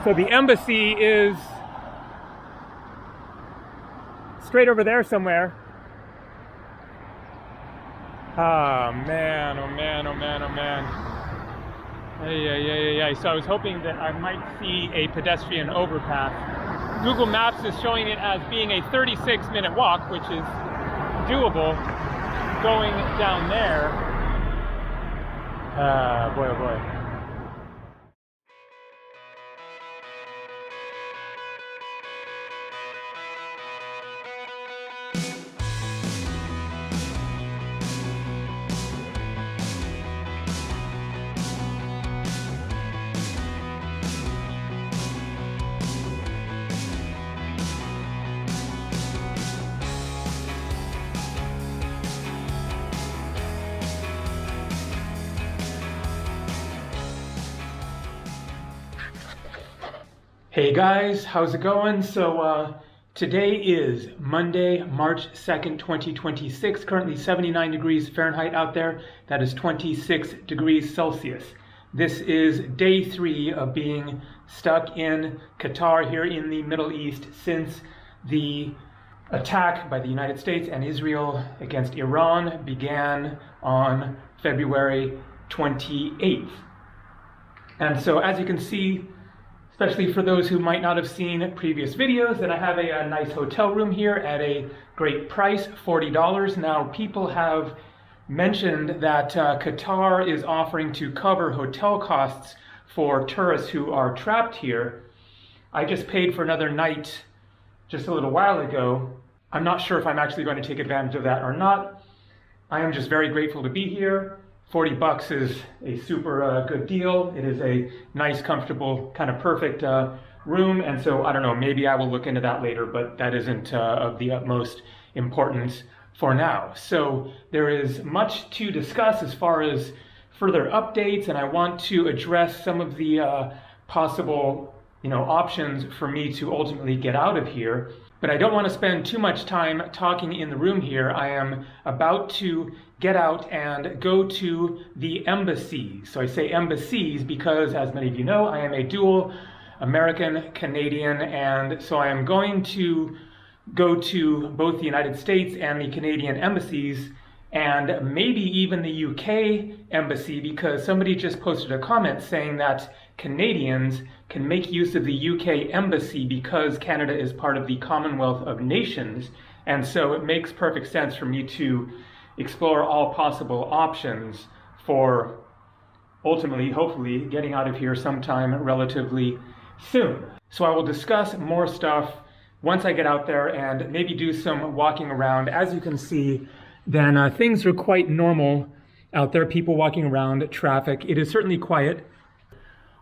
So the embassy is straight over there somewhere. Oh man, oh man, oh man, oh man. Yeah. So I was hoping that I might see a pedestrian overpass. Google Maps is showing it as being a 36-minute walk, which is doable going down there. Boy, oh boy. Hey guys, how's it going? So today is Monday, March 2nd, 2026, currently 79 degrees Fahrenheit out there. That is 26 degrees Celsius. This is day 3 of being stuck in Qatar here in the Middle East since the attack by the United States and Israel against Iran began on February 28th. And so as you can see, especially for those who might not have seen previous videos, that I have a nice hotel room here at a great price, $40. Now, people have mentioned that Qatar is offering to cover hotel costs for tourists who are trapped here. I just paid for another night just a little while ago. I'm not sure if I'm actually going to take advantage of that or not. I am just very grateful to be here. 40 bucks is a super good deal. It is a nice, comfortable, kind of perfect room. And so, I don't know, maybe I will look into that later, but that isn't of the utmost importance for now. So there is much to discuss as far as further updates, and I want to address some of the possible, options for me to ultimately get out of here. But I don't want to spend too much time talking in the room here. I am about to get out and go to the embassies. So I say embassies because, as many of you know, I am a dual American Canadian, and so I am going to go to both the United States and the Canadian embassies, and maybe even the UK embassy, because somebody just posted a comment saying that Canadians can make use of the UK embassy because Canada is part of the Commonwealth of Nations, and so it makes perfect sense for me to explore all possible options for ultimately, hopefully, getting out of here sometime relatively soon. So I will discuss more stuff once I get out there and maybe do some walking around. As you can see, then things are quite normal out there, people walking around, traffic. It is certainly quiet.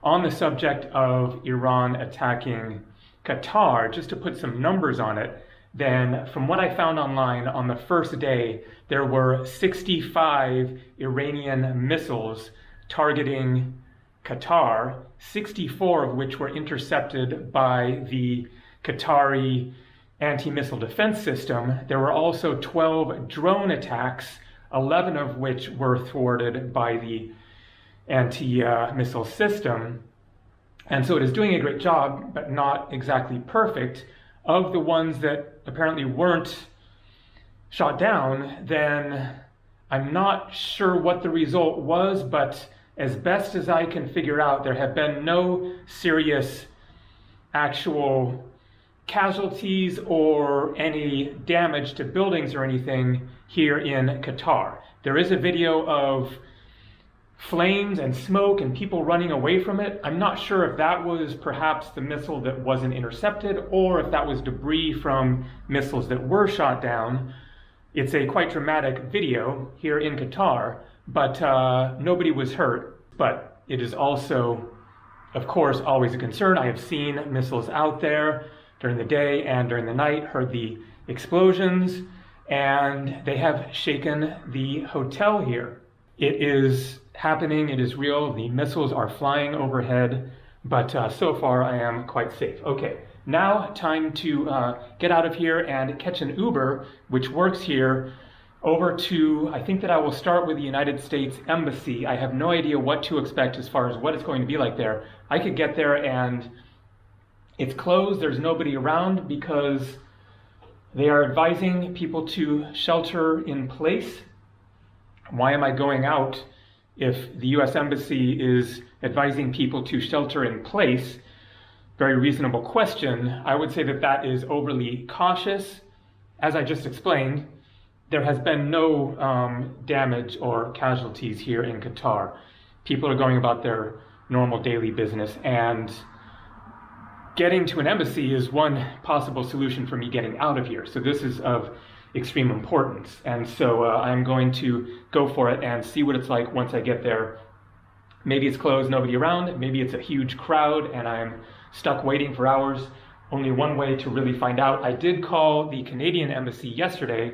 On the subject of Iran attacking Qatar, just to put some numbers on it, then from what I found online, on the first day, there were 65 Iranian missiles targeting Qatar, 64 of which were intercepted by the Qatari anti-missile defense system. There were also 12 drone attacks, 11 of which were thwarted by the anti-missile system. And so it is doing a great job, but not exactly perfect. Of the ones that apparently weren't shot down, then I'm not sure what the result was, but as best as I can figure out, there have been no serious actual casualties or any damage to buildings or anything here in Qatar. There is a video of flames and smoke and people running away from it. I'm not sure if that was perhaps the missile that wasn't intercepted or if that was debris from missiles that were shot down. It's a quite dramatic video here in Qatar, but nobody was hurt. But it is also, of course, always a concern. I have seen missiles out there during the day and during the night, heard the explosions, and they have shaken the hotel here. It is happening, it is real, the missiles are flying overhead, but so far I am quite safe. Okay, now time to get out of here and catch an Uber, which works here, over to, I think that I will start with the United States Embassy. I have no idea what to expect as far as what it's going to be like there. I could get there and It's closed, there's nobody around because they are advising people to shelter in place. Why am I going out if the U.S. Embassy is advising people to shelter in place? Very reasonable question. I would say that that is overly cautious. As I just explained, there has been no damage or casualties here in Qatar. People are going about their normal daily business, and getting to an embassy is one possible solution for me getting out of here. So this is of extreme importance. And so I'm going to go for it and see what it's like once I get there. Maybe it's closed, nobody around. Maybe it's a huge crowd and I'm stuck waiting for hours. Only one way to really find out. I did call the Canadian embassy yesterday.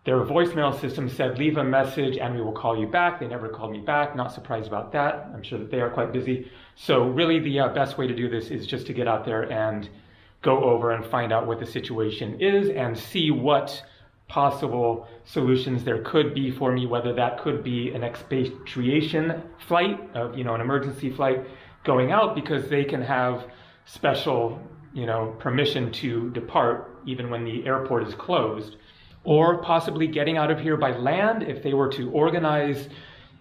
Their voicemail system said, leave a message and we will call you back. They never called me back. Not surprised about that. I'm sure that they are quite busy. So really the best way to do this is just to get out there and go over and find out what the situation is and see what possible solutions there could be for me, whether that could be an expatriation flight, an emergency flight going out, because they can have special, permission to depart even when the airport is closed. Or possibly getting out of here by land if they were to organize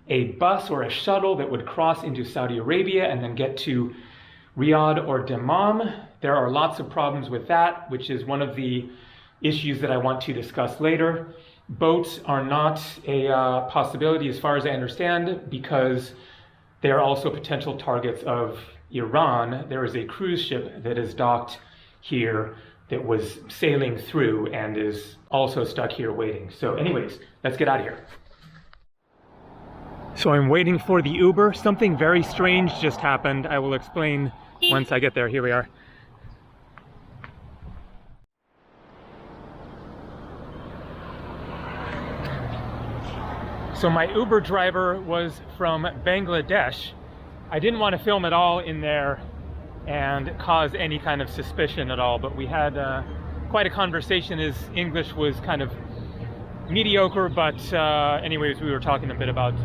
a bus or a shuttle that would cross into Saudi Arabia and then get to Riyadh or Dammam. There are lots of problems with that, which is one of the issues that I want to discuss later. Boats are not a possibility as far as I understand, because they are also potential targets of Iran. There is a cruise ship that is docked here that was sailing through and is also stuck here waiting. So anyways, let's get out of here. So I'm waiting for the Uber. Something very strange just happened. I will explain once I get there. Here we are. So my Uber driver was from Bangladesh. I didn't want to film at all in there and cause any kind of suspicion at all, but we had quite a conversation. His English was kind of mediocre, but anyways, we were talking a bit about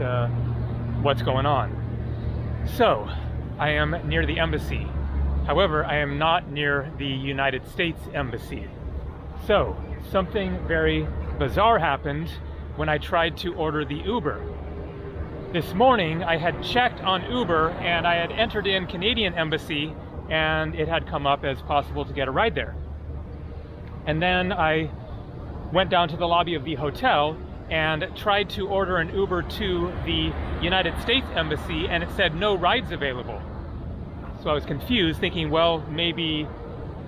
what's going on. So I am near the embassy. However, I am not near the United States Embassy. So something very bizarre happened when I tried to order the Uber. This morning I had checked on Uber and I had entered in Canadian Embassy and it had come up as possible to get a ride there. And then I went down to the lobby of the hotel and tried to order an Uber to the United States Embassy and it said no rides available. So I was confused, thinking, well, maybe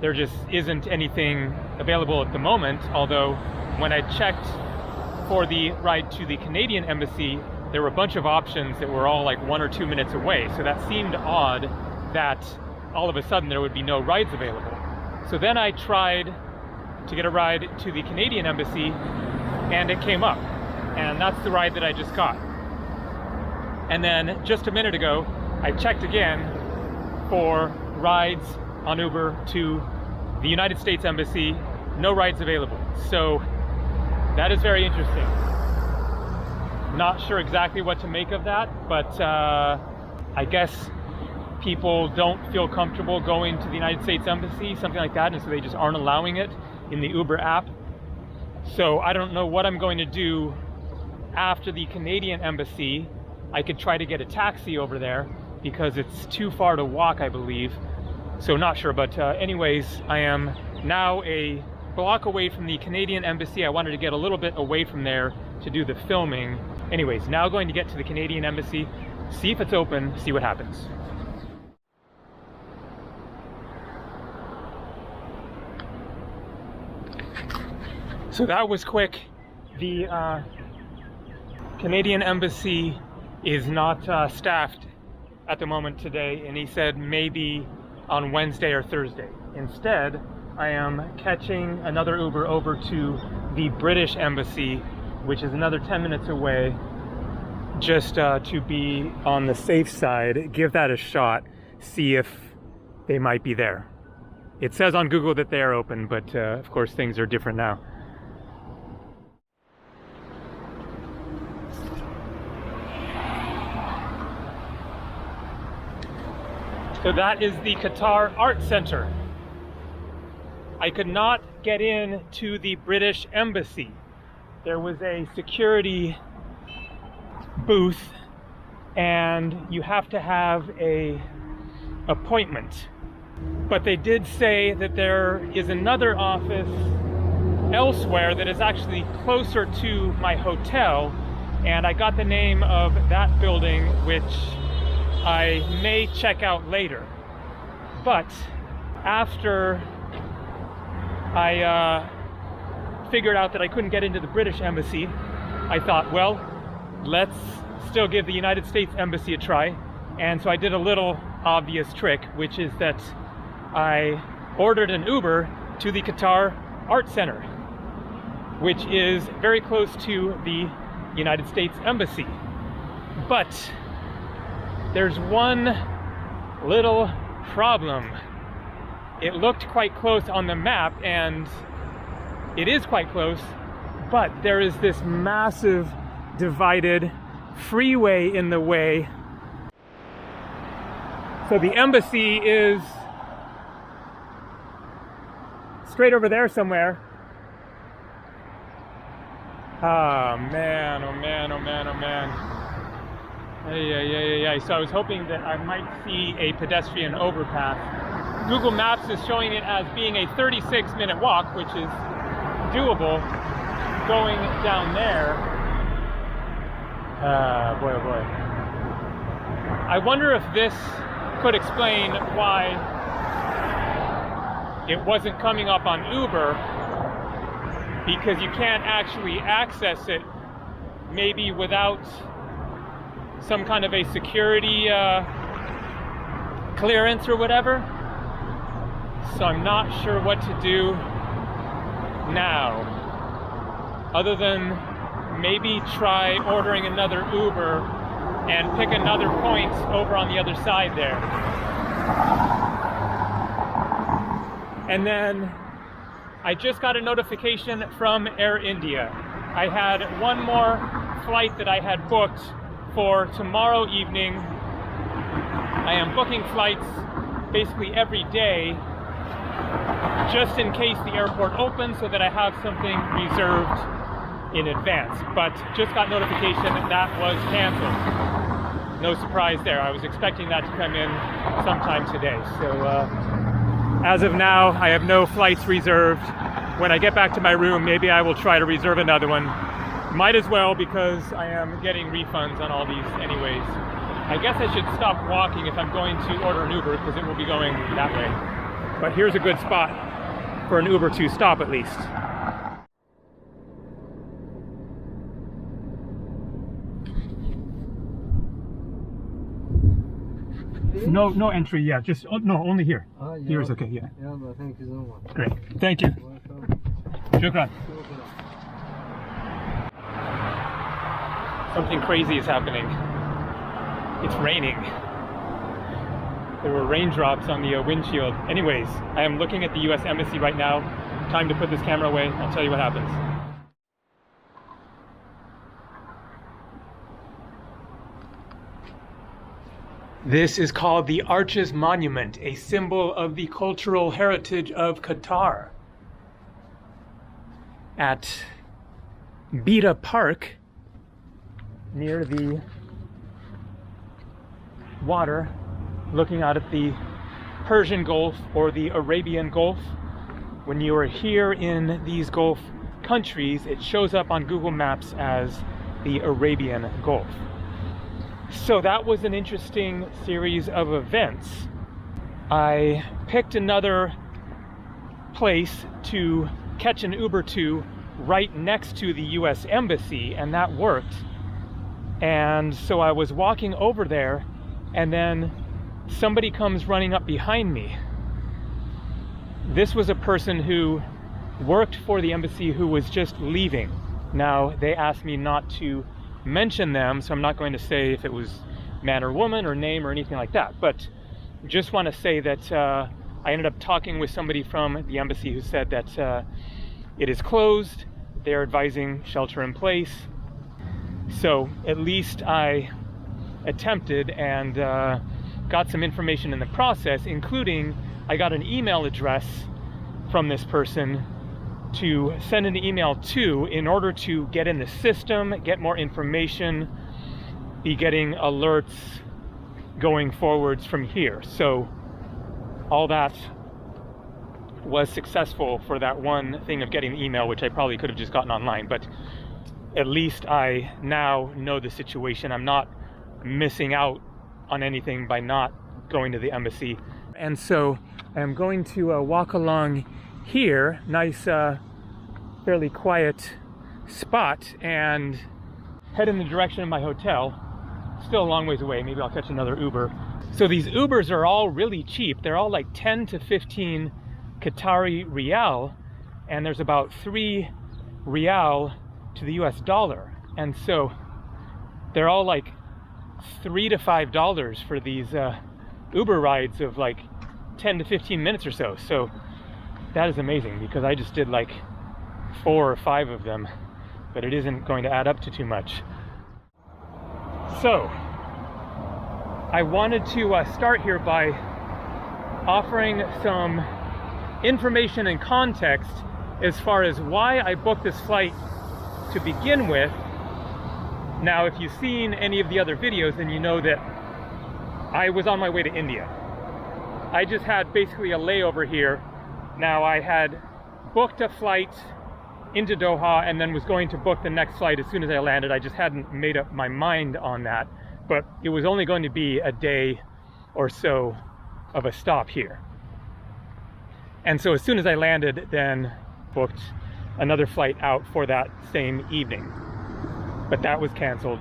there just isn't anything available at the moment, although when I checked for the ride to the Canadian Embassy, there were a bunch of options that were all like 1 or 2 minutes away. So that seemed odd that all of a sudden there would be no rides available. So then I tried to get a ride to the Canadian Embassy and it came up. And that's the ride that I just got. And then just a minute ago, I checked again for rides on Uber to the United States Embassy, no rides available. So that is very interesting. Not sure exactly what to make of that, but I guess people don't feel comfortable going to the United States Embassy, something like that, and so they just aren't allowing it in the Uber app. So I don't know what I'm going to do after the Canadian Embassy. I could try to get a taxi over there because it's too far to walk, I believe. So not sure, but anyways, I am now a block away from the Canadian Embassy. I wanted to get a little bit away from there to do the filming. Anyways, now going to get to the Canadian Embassy, see if it's open, see what happens. So that was quick. The Canadian Embassy is not staffed at the moment today, and he said maybe on Wednesday or Thursday. Instead, I am catching another Uber over to the British Embassy, which is another 10 minutes away, just to be on the safe side, give that a shot, see if they might be there. It says on Google that they are open, but of course things are different now. So that is the Qatar Art Center. I could not get in to the British Embassy. There was a security booth and you have to have an appointment. But they did say that there is another office elsewhere that is actually closer to my hotel, and I got the name of that building, which I may check out later. But after I figured out that I couldn't get into the British Embassy, I thought, well, let's still give the United States Embassy a try. And so I did a little obvious trick, which is that I ordered an Uber to the Qatar Art Center, which is very close to the United States Embassy. But there's one little problem. It looked quite close on the map, and it is quite close, but there is this massive divided freeway in the way. So the embassy is straight over there somewhere. Oh man, oh man, oh man, oh man. Yeah. So I was hoping that I might see a pedestrian overpass. Google Maps is showing it as being a 36-minute walk, which is doable going down there. Boy, oh boy. I wonder if this could explain why it wasn't coming up on Uber, because you can't actually access it, maybe without some kind of a security clearance or whatever. So I'm not sure what to do now, other than maybe try ordering another Uber and pick another point over on the other side there. And then I just got a notification from Air India. I had one more flight that I had booked for tomorrow evening. I am booking flights basically every day, just in case the airport opens, so that I have something reserved in advance. But just got notification that that was canceled. No surprise there. I was expecting that to come in sometime today. So as of now, I have no flights reserved. When I get back to my room, maybe I will try to reserve another one. Might as well, because I am getting refunds on all these anyways. I guess I should stop walking if I'm going to order an Uber, because it will be going that way. But here's a good spot for an Uber to stop at least. No entry yet. Just no, only here. Yeah. Here is okay. Yeah. Yeah, but thank you so much. Great. Thank you. Welcome. Shukran. Something crazy is happening. It's raining. There were raindrops on the windshield. Anyways, I am looking at the U.S. Embassy right now. Time to put this camera away. I'll tell you what happens. This is called the Arches Monument, a symbol of the cultural heritage of Qatar. At Beta Park, near the water, looking out at the Persian Gulf or the Arabian Gulf. When you are here in these Gulf countries, it shows up on Google Maps as the Arabian Gulf. So that was an interesting series of events. I picked another place to catch an Uber to right next to the U.S. Embassy, and that worked. And so I was walking over there, and then somebody comes running up behind me. This was a person who worked for the embassy who was just leaving. Now, they asked me not to mention them, so I'm not going to say if it was man or woman or name or anything like that, but just want to say that I ended up talking with somebody from the embassy who said that it is closed. They're advising shelter in place. So at least I attempted and got some information in the process, including I got an email address from this person to send an email to in order to get in the system, get more information, be getting alerts going forwards from here. So all that was successful for that one thing of getting the email, which I probably could have just gotten online, but at least I now know the situation. I'm not missing out on anything by not going to the embassy. And so I'm going to walk along here, nice, fairly quiet spot, and head in the direction of my hotel. Still a long ways away. Maybe I'll catch another Uber. So these Ubers are all really cheap. They're all like 10 to 15 Qatari Rial, and there's about 3 Rial to the US dollar. And so they're all like $3 to $5 for these Uber rides of like 10 to 15 minutes or so. So that is amazing, because I just did like 4 or 5 of them, but it isn't going to add up to too much. So I wanted to start here by offering some information and context as far as why I booked this flight to begin with. Now, if you've seen any of the other videos, then you know that I was on my way to India. I just had basically a layover here. Now, I had booked a flight into Doha and then was going to book the next flight as soon as I landed. I just hadn't made up my mind on that, but it was only going to be a day or so of a stop here. And so as soon as I landed, then booked another flight out for that same evening. But that was canceled,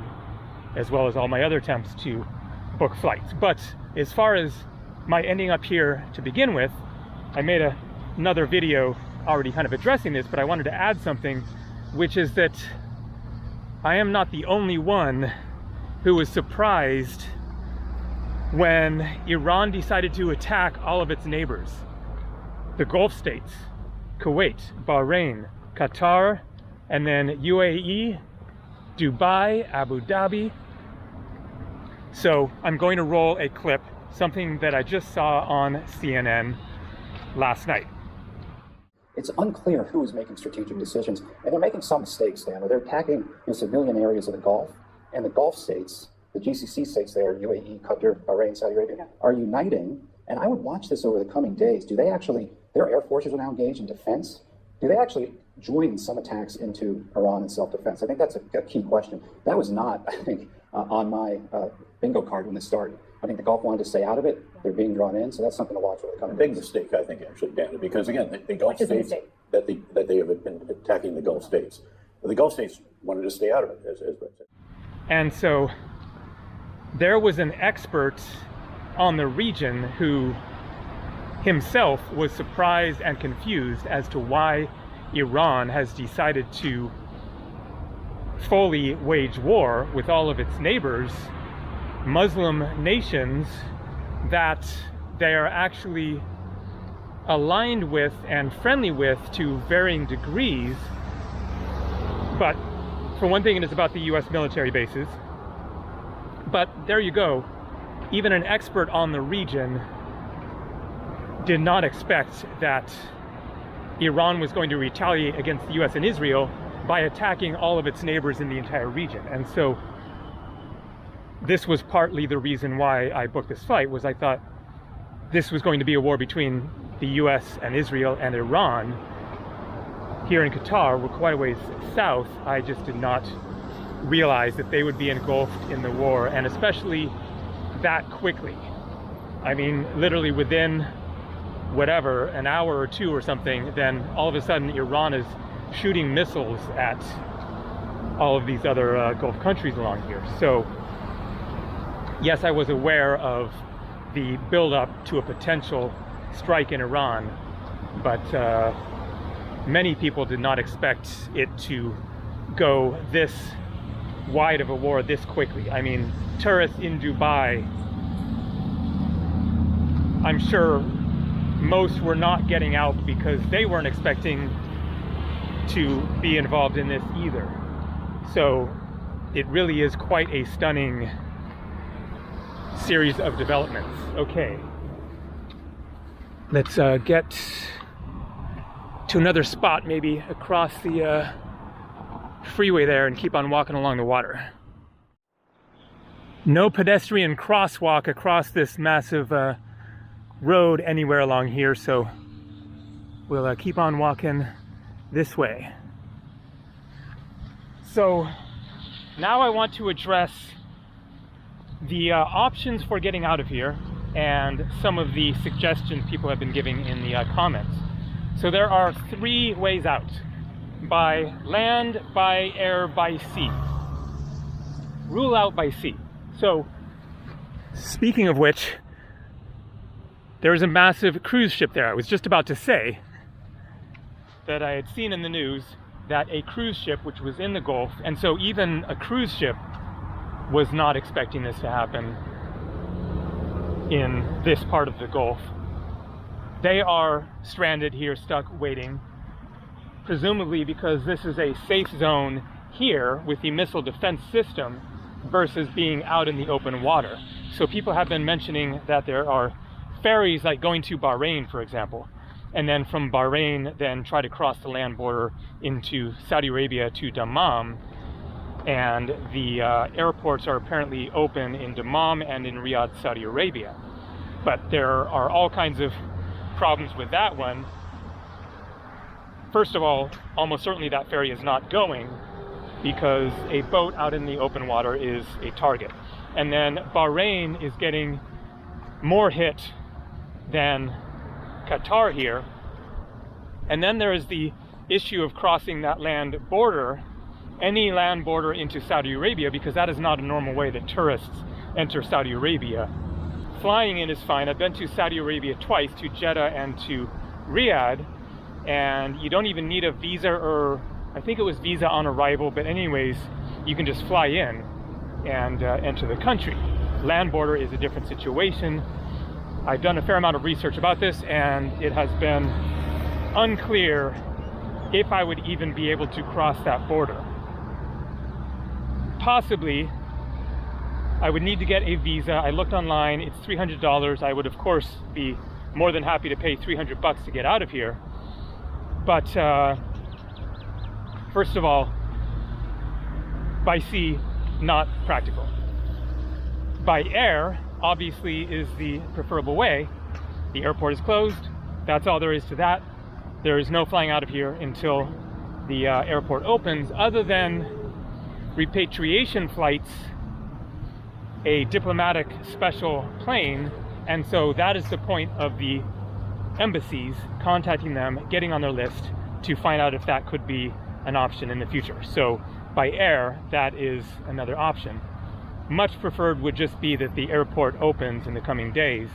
as well as all my other attempts to book flights. But as far as my ending up here to begin with, I made another video already kind of addressing this, but I wanted to add something, which is that I am not the only one who was surprised when Iran decided to attack all of its neighbors. The Gulf states, Kuwait, Bahrain, Qatar, and then U.A.E, Dubai, Abu Dhabi. So I'm going to roll a clip, something that I just saw on CNN last night. It's unclear who is making strategic decisions, and they're making some mistakes, Dan. They're attacking civilian areas of the Gulf, and the Gulf states, the GCC states there, U.A.E, Qatar, Bahrain, Saudi Arabia, are uniting. And I would watch this over the coming days. Do they actually, their air forces are now engaged in defense. Do they actually join some attacks into Iran in self-defense? I think that's a key question. That was not, I think, on my bingo card when this started. I think the Gulf wanted to stay out of it. They're being drawn in, so that's something to watch for the coming days. Big mistake, I think, actually, Dan, because again, the Gulf states that they have been attacking the Gulf states. The Gulf states wanted to stay out of it, as Brett said. And so there was an expert on the region who himself was surprised and confused as to why Iran has decided to fully wage war with all of its neighbors, Muslim nations that they are actually aligned with and friendly with to varying degrees. But for one thing, it is about the US military bases. But there you go. Even an expert on the region did not expect that Iran was going to retaliate against the US and Israel by attacking all of its neighbors in the entire region. And so this was partly the reason why I booked this flight, was I thought this was going to be a war between the US and Israel and Iran. Here in Qatar, we're quite a ways south. I just did not realize that they would be engulfed in the war, and especially that quickly. I mean, literally within whatever, an hour or two or something, then all of a sudden Iran is shooting missiles at all of these other Gulf countries along here. So yes, I was aware of the build-up to a potential strike in Iran, but many people did not expect it to go this wide of a war this quickly. I mean, tourists in Dubai, I'm sure most were not getting out because they weren't expecting to be involved in this either. So it really is quite a stunning series of developments. Okay, let's get to another spot, maybe across the freeway there, and keep on walking along the water. No pedestrian crosswalk across this massive road anywhere along here, so we'll keep on walking this way. So now I want to address the options for getting out of here and some of the suggestions people have been giving in the comments. So there are 3 ways out: by land, by air, by sea. Rule out by sea. So, speaking of which, there is a massive cruise ship there. I was just about to say that I had seen in the news that a cruise ship, which was in the Gulf, and so even a cruise ship was not expecting this to happen in this part of the Gulf. They are stranded here, stuck, waiting, presumably because this is a safe zone here with the missile defense system versus being out in the open water. So people have been mentioning that there are ferries like going to Bahrain, for example, and then from Bahrain then try to cross the land border into Saudi Arabia to Dammam. And the airports are apparently open in Dammam and in Riyadh, Saudi Arabia. But there are all kinds of problems with that one. First of all, almost certainly that ferry is not going because a boat out in the open water is a target. And then Bahrain is getting more hit than Qatar here. And then there is the issue of crossing that land border, any land border into Saudi Arabia, because that is not a normal way that tourists enter Saudi Arabia. Flying in is fine. I've been to Saudi Arabia twice, to Jeddah and to Riyadh, and you don't even need a visa, or I think it was visa on arrival, but anyways, you can just fly in and enter the country. Land border is a different situation. I've done a fair amount of research about this, and it has been unclear if I would even be able to cross that border. Possibly, I would need to get a visa. I looked online, it's $300. I would of course be more than happy to pay $300 to get out of here. But first of all, by sea, not practical. By air, obviously, is the preferable way. The airport is closed. That's all there is to that. There is no flying out of here until the airport opens, other than repatriation flights, a diplomatic special plane. And so that is the point of the embassies contacting them, getting on their list to find out if that could be an option in the future. So by air, that is another option. Much preferred would just be that the airport opens in the coming days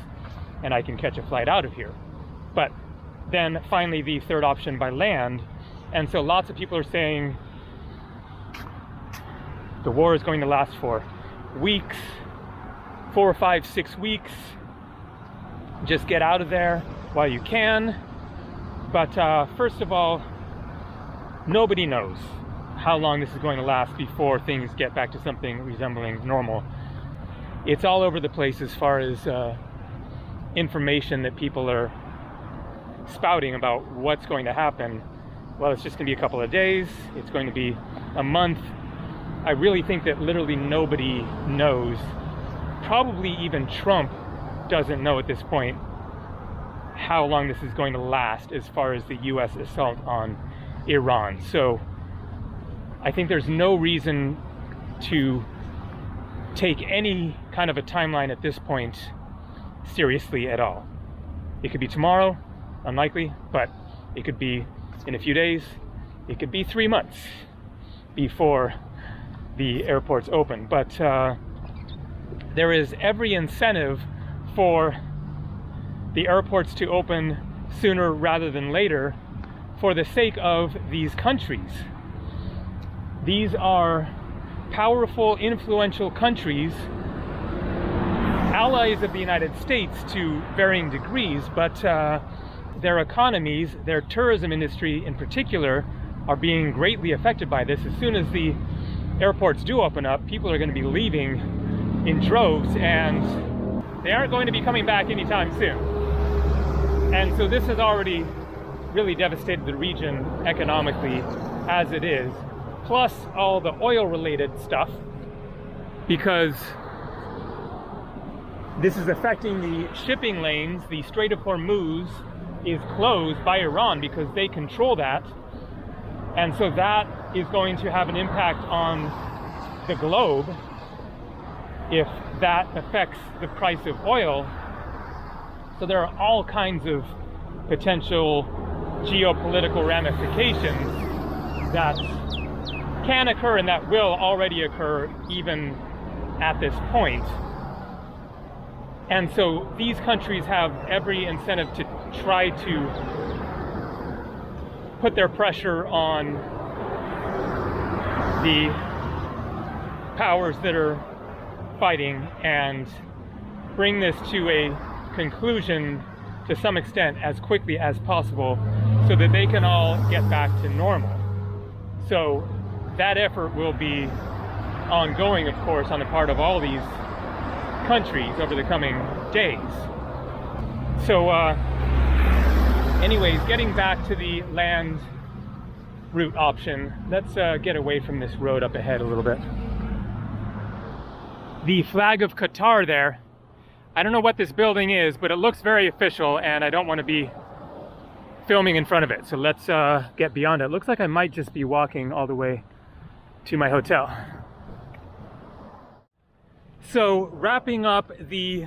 and I can catch a flight out of here. But then finally the third option, by land. And so lots of people are saying the war is going to last for weeks, 4, 5, 6 weeks. Just get out of there while you can. But first of all, nobody knows how long this is going to last before things get back to something resembling normal. It's all over the place as far as information that people are spouting about what's going to happen. Well, it's just going to be a couple of days. It's going to be a month. I really think that literally nobody knows. Probably even Trump doesn't know at this point how long this is going to last as far as the U.S. assault on Iran. So I think there's no reason to take any kind of a timeline at this point seriously at all. It could be tomorrow, unlikely, but it could be in a few days. It could be 3 months before the airports open. But there is every incentive for the airports to open sooner rather than later for the sake of these countries. These are powerful, influential countries, allies of the United States to varying degrees, but their economies, their tourism industry in particular, are being greatly affected by this. As soon as the airports do open up, people are going to be leaving in droves, and they aren't going to be coming back anytime soon. And so this has already really devastated the region economically as it is, plus all the oil-related stuff, because this is affecting the shipping lanes. The Strait of Hormuz is closed by Iran because they control that, and so that is going to have an impact on the globe if that affects the price of oil. So there are all kinds of potential geopolitical ramifications that can occur and that will already occur even at this point. And so these countries have every incentive to try to put their pressure on the powers that are fighting and bring this to a conclusion to some extent as quickly as possible so that they can all get back to normal. So that effort will be ongoing, of course, on the part of all these countries over the coming days. So anyways, getting back to the land route option, let's get away from this road up ahead a little bit. The flag of Qatar there, I don't know what this building is, but it looks very official and I don't want to be filming in front of it. So let's get beyond it. Looks like I might just be walking all the way to my hotel. So wrapping up the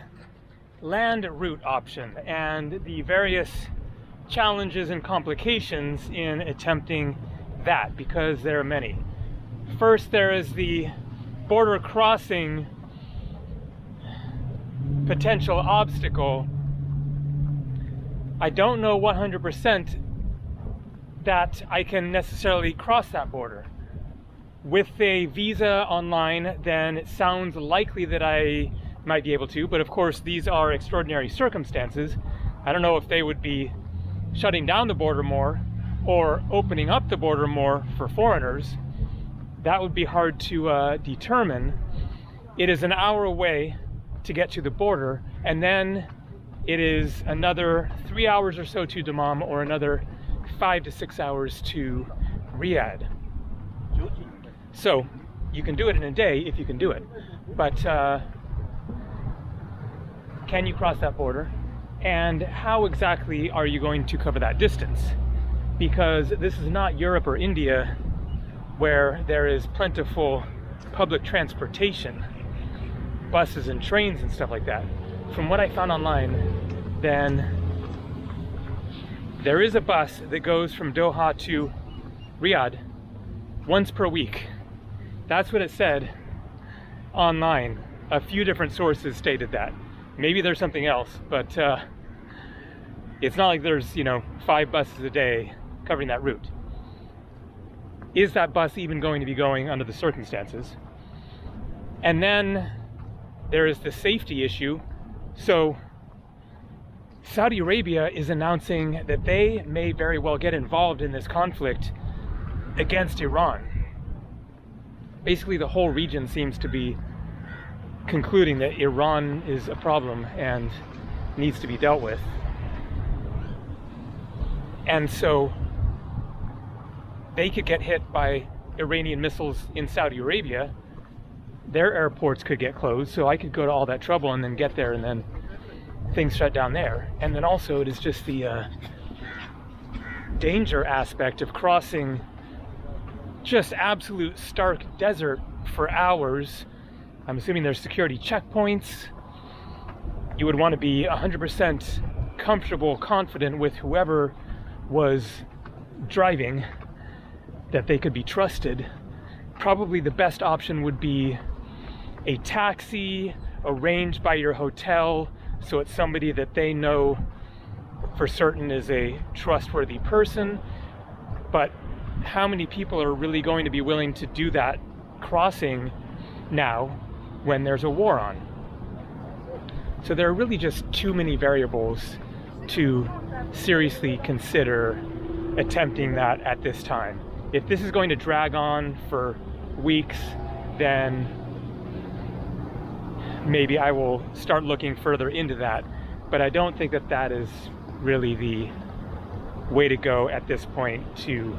land route option and the various challenges and complications in attempting that, because there are many. First, there is the border crossing potential obstacle. I don't know 100% that I can necessarily cross that border. With a visa online, then it sounds likely that I might be able to, but of course these are extraordinary circumstances. I don't know if they would be shutting down the border more or opening up the border more for foreigners. That would be hard to determine. It is an hour away to get to the border, and then it is another 3 hours or so to Dammam, or another 5 to 6 hours to Riyadh. So you can do it in a day if you can do it, but can you cross that border? And how exactly are you going to cover that distance? Because this is not Europe or India where there is plentiful public transportation, buses and trains and stuff like that. From what I found online, then there is a bus that goes from Doha to Riyadh once per week. That's what it said online. A few different sources stated that. Maybe there's something else, but it's not like there's, 5 buses a day covering that route. Is that bus even going to be going under the circumstances? And then there is the safety issue. So Saudi Arabia is announcing that they may very well get involved in this conflict against Iran. Basically, the whole region seems to be concluding that Iran is a problem and needs to be dealt with. And so they could get hit by Iranian missiles in Saudi Arabia. Their airports could get closed, so I could go to all that trouble and then get there, and then things shut down there. And then also it is just the danger aspect of crossing just absolute stark desert for hours. I'm assuming there's security checkpoints. You would want to be 100% comfortable, confident with whoever was driving, that they could be trusted. Probably the best option would be a taxi arranged by your hotel, so it's somebody that they know for certain is a trustworthy person. But how many people are really going to be willing to do that crossing now when there's a war on? So there are really just too many variables to seriously consider attempting that at this time. If this is going to drag on for weeks, then maybe I will start looking further into that. But I don't think that that is really the way to go at this point to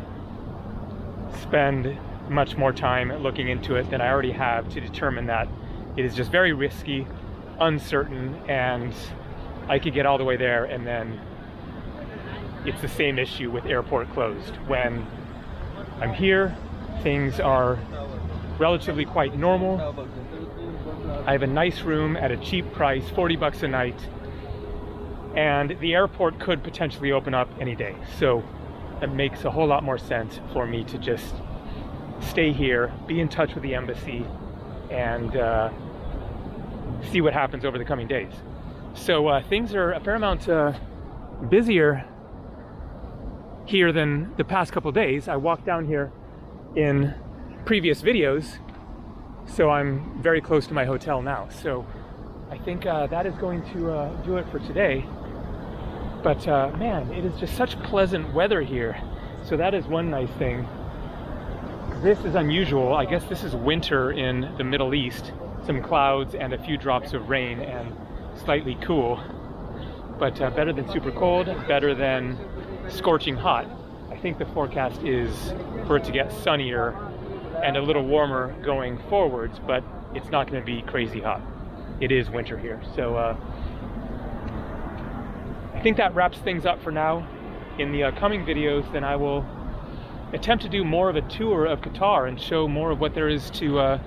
spend much more time looking into it than I already have to determine that it is just very risky, uncertain, and I could get all the way there and then it's the same issue with airport closed. When I'm here, things are relatively quite normal. I have a nice room at a cheap price, 40 bucks a night, and the airport could potentially open up any day. So it makes a whole lot more sense for me to just stay here, be in touch with the embassy, and see what happens over the coming days. So things are a fair amount busier here than the past couple days. I walked down here in previous videos, so I'm very close to my hotel now. So I think that is going to do it for today. But man, it is just such pleasant weather here. So that is one nice thing. This is unusual. I guess this is winter in the Middle East. Some clouds and a few drops of rain and slightly cool. But better than super cold, better than scorching hot. I think the forecast is for it to get sunnier and a little warmer going forwards, but it's not going to be crazy hot. It is winter here. So I think that wraps things up for now. In the coming videos, then I will attempt to do more of a tour of Qatar and show more of what there is to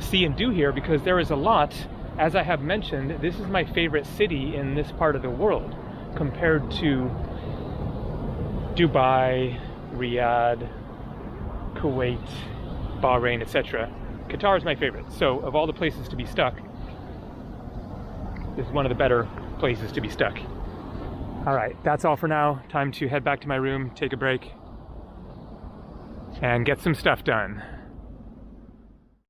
see and do here, because there is a lot. As I have mentioned, this is my favorite city in this part of the world compared to Dubai, Riyadh, Kuwait, Bahrain, etc. Qatar is my favorite. So of all the places to be stuck, this is one of the better places to be stuck. All right, that's all for now. Time to head back to my room, take a break, and get some stuff done.